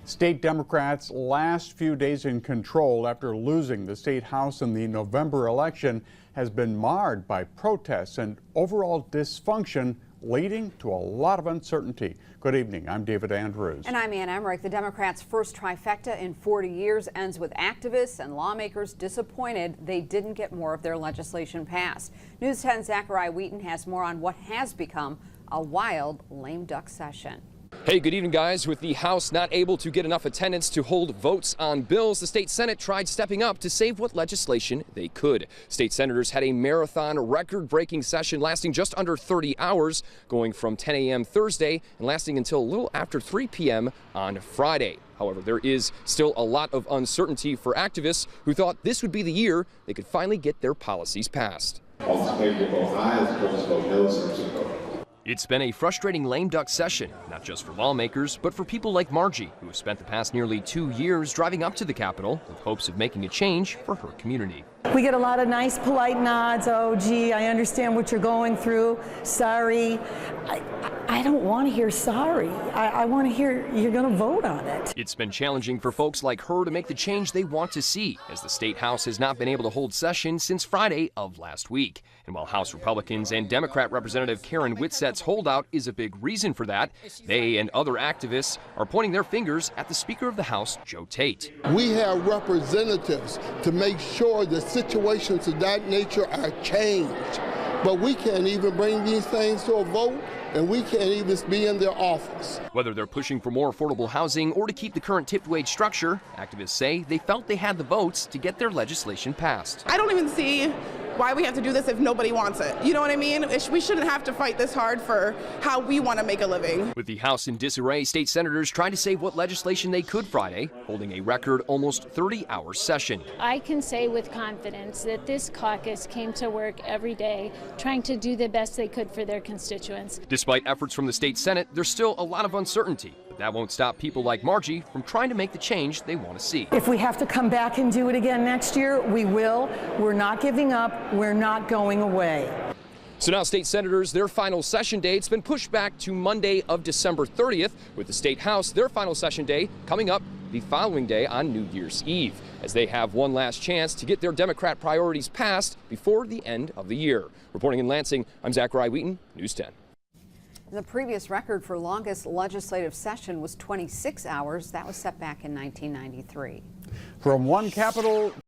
State Democrats' last few days in control after losing the state house in the November election has been marred by protests and overall dysfunction, leading to a lot of uncertainty. Good evening. I'm David Andrews. And I'm Ann Emmerich. The Democrats' first trifecta in 40 years ends with activists and lawmakers disappointed they didn't get more of their legislation passed. News 10's Zachariah Wheaton has more on what has become a wild lame duck session. Hey, good evening, guys. With the House not able to get enough attendance to hold votes on bills, the state Senate tried stepping up to save what legislation they could. State senators had a marathon record-breaking session lasting just under 30 hours, going from 10 a.m. Thursday and lasting until a little after 3 p.m. on Friday. However, there is still a lot of uncertainty for activists who thought this would be the year they could finally get their policies passed. All in favor, vote aye. Opposed, vote no. Substitute vote. It's been a frustrating lame duck session, not just for lawmakers, but for people like Margie, who have spent the past nearly 2 years driving up to the Capitol with hopes of making a change for her community. We get a lot of nice, polite nods. Oh, gee, I understand what you're going through. Sorry. I don't want to hear sorry. I want to hear you're going to vote on it. It's been challenging for folks like her to make the change they want to see, as the state House has not been able to hold session since Friday of last week. And while House Republicans and Democrat Representative Karen Whitsett's holdout is a big reason for that, they and other activists are pointing their fingers at the Speaker of the House, Joe Tate. We have representatives to make sure that situations of that nature are changed. But we can't even bring these things to a vote, and we can't even be in their office. Whether they're pushing for more affordable housing or to keep the current tipped wage structure, activists say they felt they had the votes to get their legislation passed. I don't even see why we have to do this if nobody wants it. You know what I mean? We shouldn't have to fight this hard for how we want to make a living. With the House in disarray, state senators tried to save what legislation they could Friday, holding a record almost 30-hour session. I can say with confidence that this caucus came to work every day trying to do the best they could for their constituents. Despite efforts from the state Senate, there's still a lot of uncertainty. But that won't stop people like Margie from trying to make the change they want to see. If we have to come back and do it again next year, we will. We're not giving up. We're not going away. So now state senators, their final session date's been pushed back to Monday of December 30th, with the state House, their final session day coming up the following day on New Year's Eve, as they have one last chance to get their Democrat priorities passed before the end of the year. Reporting in Lansing, I'm Zachariah Wheaton, News 10. The previous record for longest legislative session was 26 hours. That was set back in 1993. From one Capitol